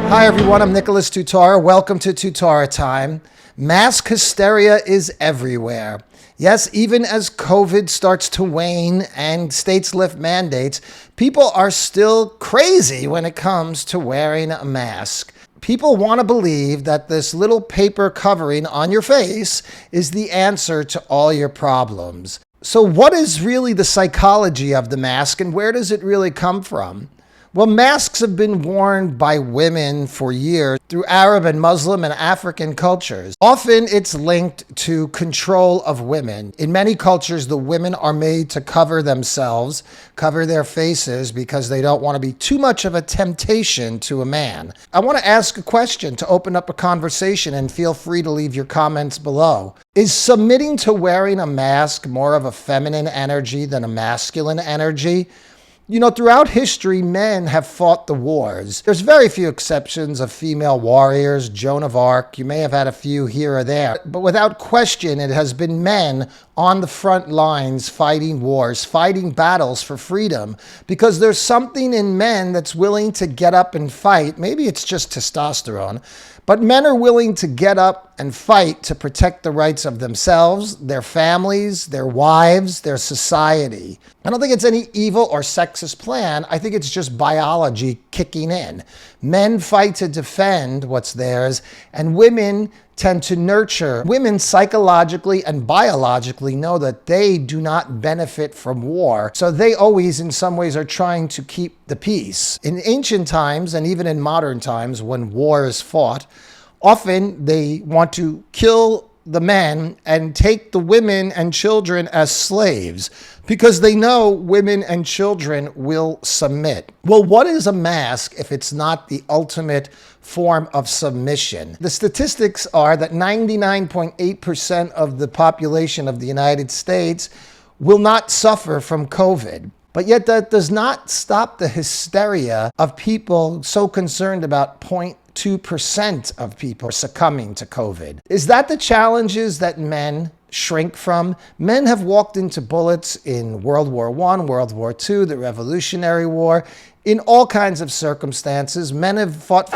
Hi everyone, I'm Nicholas Tutora. Welcome to Tutora Time. Mask hysteria is everywhere. Yes, even as COVID starts to wane and states lift mandates, people are still crazy when it comes to wearing a mask. People want to believe that this little paper covering on your face is the answer to all your problems. So what is really the psychology of the mask and where does it really come from? Well, masks have been worn by women for years through Arab and Muslim and African cultures. Often it's linked to control of women. In many cultures, the women are made to cover themselves, cover their faces because they don't want to be too much of a temptation to a man. I want to ask a question to open up a conversation and feel free to leave your comments below. Is submitting to wearing a mask more of a feminine energy than a masculine energy? You know, throughout history, men have fought the wars. There's very few exceptions of female warriors, Joan of Arc. You may have had a few here or there. But without question, it has been men on the front lines fighting wars, fighting battles for freedom. Because there's something in men that's willing to get up and fight. Maybe it's just testosterone. But men are willing to get up and fight to protect the rights of themselves, their families, their wives, their society. I don't think it's any evil or sexist plan. I think it's just biology kicking in. Men fight to defend what's theirs, and women tend to nurture. Women psychologically and biologically know that they do not benefit from war. So they always, in some ways, are trying to keep the peace. In ancient times, and even in modern times, when war is fought, often they want to kill the men and take the women and children as slaves because they know women and children will submit. Well, what is a mask if it's not the ultimate form of submission? The statistics are that 99.8% of the population of the United States will not suffer from COVID. But yet that does not stop the hysteria of people so concerned about 0.2% of people succumbing to COVID. Is that the challenges that men shrink from? Men have walked into bullets in World War I, World War II, the Revolutionary War. In all kinds of circumstances, men have fought.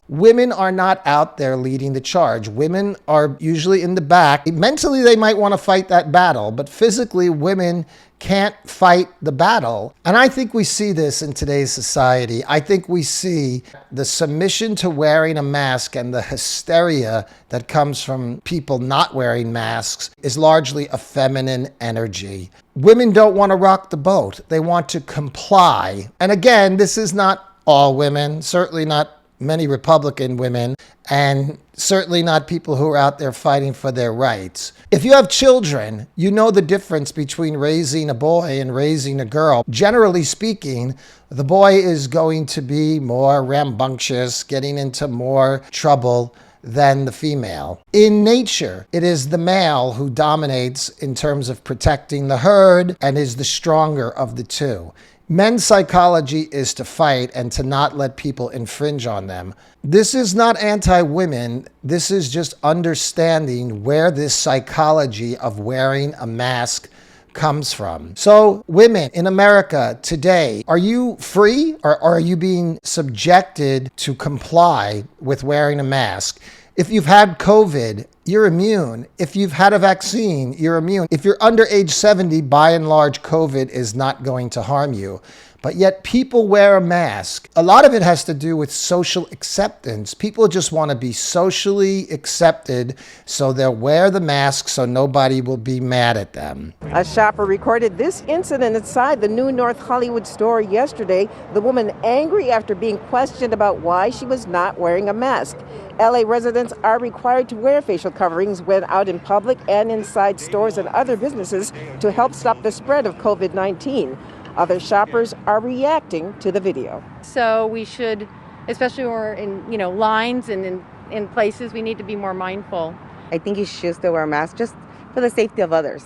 Women are not out there leading the charge. Women are usually in the back. Mentally, they might want to fight that battle, but physically, women can't fight the battle. And I think we see this in today's society. I think we see the submission to wearing a mask and the hysteria that comes from people not wearing masks is largely a feminine energy. Women don't want to rock the boat. They want to comply. And again, this is not all women, certainly not many Republican women, and certainly not people who are out there fighting for their rights. If you have children, you know the difference between raising a boy and raising a girl. Generally speaking, the boy is going to be more rambunctious, getting into more trouble than the female. In nature, it is the male who dominates in terms of protecting the herd and is the stronger of the two. Men's psychology is to fight and to not let people infringe on them. This is not anti-women. This is just understanding where this psychology of wearing a mask comes from. So women in America today, are you free or are you being subjected to comply with wearing a mask? If you've had COVID, you're immune. If you've had a vaccine, you're immune. If you're under age 70, by and large, COVID is not going to harm you. But yet people wear a mask. A lot of it has to do with social acceptance. People just want to be socially accepted, so they'll wear the mask so nobody will be mad at them. A shopper recorded this incident inside the new North Hollywood store yesterday. The woman angry after being questioned about why she was not wearing a mask. LA residents are required to wear facial coverings when out in public and inside stores and other businesses to help stop the spread of COVID-19. Other shoppers are reacting to the video. So we should, especially when we're in lines and in places, we need to be more mindful. I think you should still wear a mask just for the safety of others,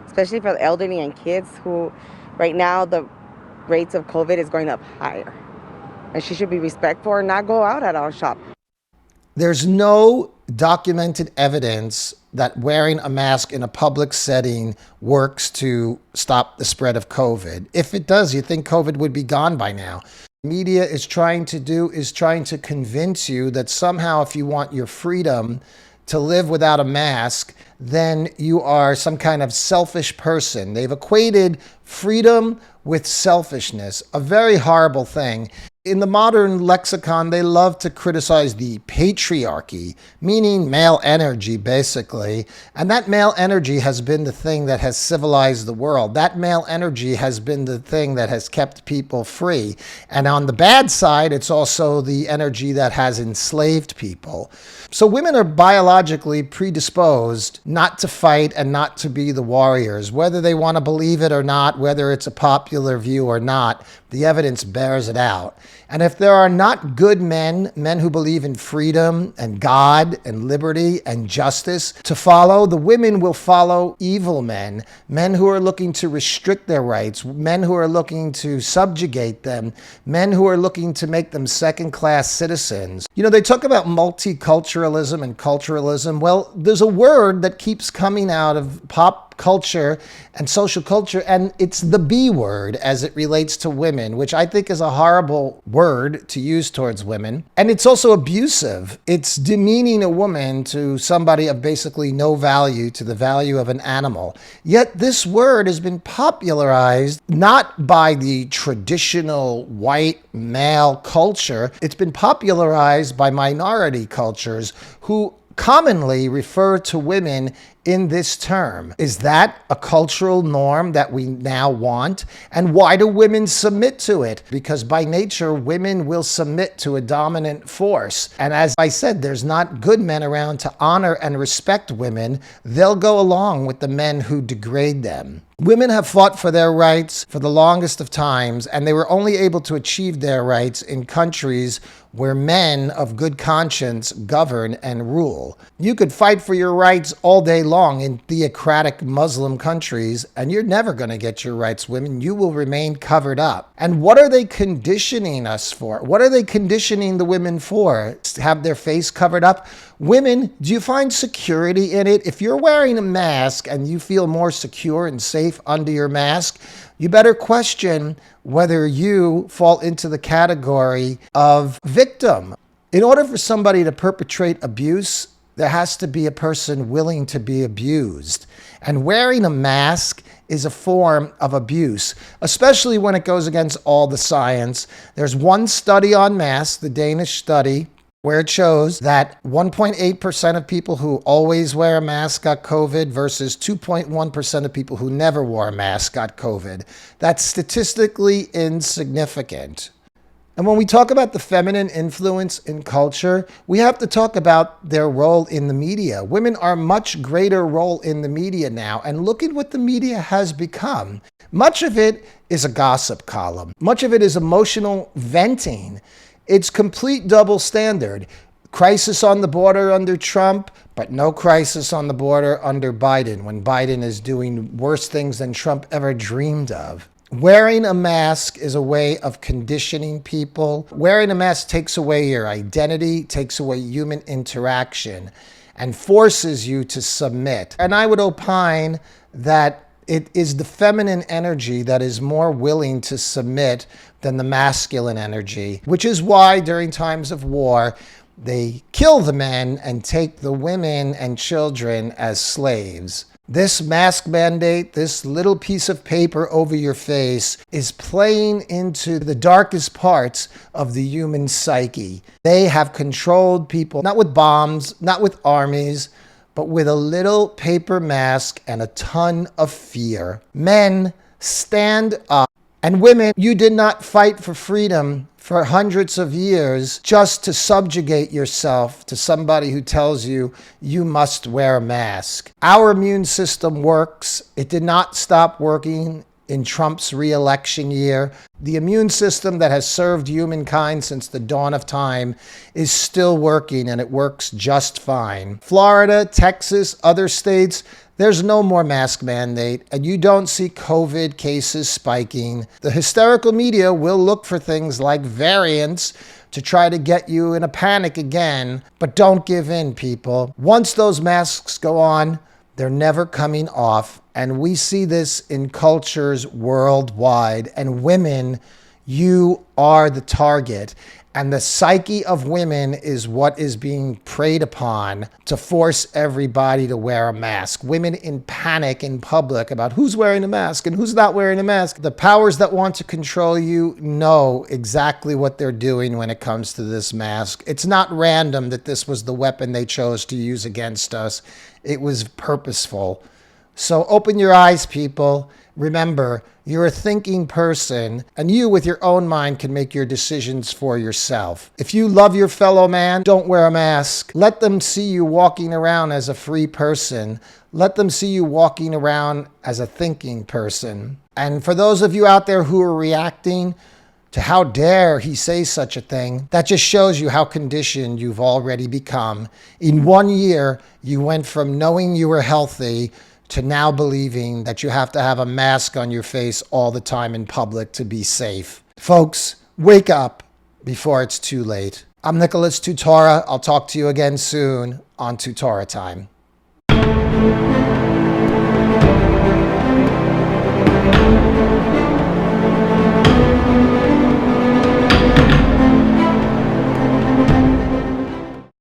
especially for the elderly and kids who right now the rates of COVID is going up higher. And she should be respectful and not go out at our shop. There's no documented evidence that wearing a mask in a public setting works to stop the spread of COVID. If it does, you think COVID would be gone by now. Media is trying to do is trying to convince you that somehow if you want your freedom to live without a mask, then you are some kind of selfish person. They've equated freedom with selfishness, a very horrible thing. In the modern lexicon, they love to criticize the patriarchy, meaning male energy, basically. And that male energy has been the thing that has civilized the world. That male energy has been the thing that has kept people free. And on the bad side, it's also the energy that has enslaved people. So women are biologically predisposed not to fight and not to be the warriors. Whether they want to believe it or not, whether it's a popular view or not, the evidence bears it out. And if there are not good men, men who believe in freedom and God and liberty and justice to follow, the women will follow evil men, men who are looking to restrict their rights, men who are looking to subjugate them, men who are looking to make them second-class citizens. You know, they talk about multiculturalism and culturalism. Well, there's a word that keeps coming out of pop culture and social culture, and it's the B word as it relates to women, which I think is a horrible word to use towards women. And it's also abusive. It's demeaning a woman to somebody of basically no value, to the value of an animal. Yet this word has been popularized not by the traditional white male culture. It's been popularized by minority cultures who commonly refer to women in this term. Is that a cultural norm that we now want? And why do women submit to it? Because by nature, women will submit to a dominant force. And as I said, there's not good men around to honor and respect women. They'll go along with the men who degrade them. Women have fought for their rights for the longest of times, and they were only able to achieve their rights in countries where men of good conscience govern and rule. You could fight for your rights all day long in theocratic Muslim countries, and you're never going to get your rights, women. You will remain covered up. And what are they conditioning us for? What are they conditioning the women for? To have their face covered up? Women, do you find security in it? If you're wearing a mask and you feel more secure and safe under your mask, you better question whether you fall into the category of victim. In order for somebody to perpetrate abuse, there has to be a person willing to be abused. And wearing a mask is a form of abuse, especially when it goes against all the science. There's one study on masks, the Danish study, where it shows that 1.8% of people who always wear a mask got COVID versus 2.1% of people who never wore a mask got COVID. That's statistically insignificant. And when we talk about the feminine influence in culture, we have to talk about their role in the media. Women are a much greater role in the media now, and look at what the media has become. Much of it is a gossip column. Much of it is emotional venting. It's complete double standard. Crisis on the border under Trump, but no crisis on the border under Biden, when Biden is doing worse things than Trump ever dreamed of. Wearing a mask is a way of conditioning people. Wearing a mask takes away your identity, takes away human interaction, and forces you to submit. And I would opine that it is the feminine energy that is more willing to submit than the masculine energy, which is why during times of war, they kill the men and take the women and children as slaves. This mask mandate, this little piece of paper over your face, is playing into the darkest parts of the human psyche. They have controlled people, not with bombs, not with armies, but with a little paper mask and a ton of fear. Men, stand up. And women, you did not fight for freedom for hundreds of years just to subjugate yourself to somebody who tells you you must wear a mask. Our immune system works. It did not stop working in Trump's re-election year. The immune system that has served humankind since the dawn of time is still working, and it works just fine. Florida, Texas, other states, there's no more mask mandate, and you don't see COVID cases spiking. The hysterical media will look for things like variants to try to get you in a panic again, but don't give in, people. Once those masks go on, they're never coming off, and we see this in cultures worldwide. And women, You are the target. And the psyche of women is what is being preyed upon to force everybody to wear a mask. Women in panic in public about who's wearing a mask and who's not wearing a mask. The powers that want to control you know exactly what they're doing when it comes to this mask. It's not random that this was the weapon they chose to use against us. It was purposeful. So open your eyes, people. Remember, you're a thinking person, and you with your own mind can make your decisions for yourself. If you love your fellow man, don't wear a mask. Let them see you walking around as a free person. Let them see you walking around as a thinking person. And for those of you out there who are reacting to how dare he say such a thing, that just shows you how conditioned you've already become. In 1 year, you went from knowing you were healthy to now believing that you have to have a mask on your face all the time in public to be safe. Folks, wake up before it's too late. I'm Nicholas Tutora. I'll talk to you again soon on Tutora Time.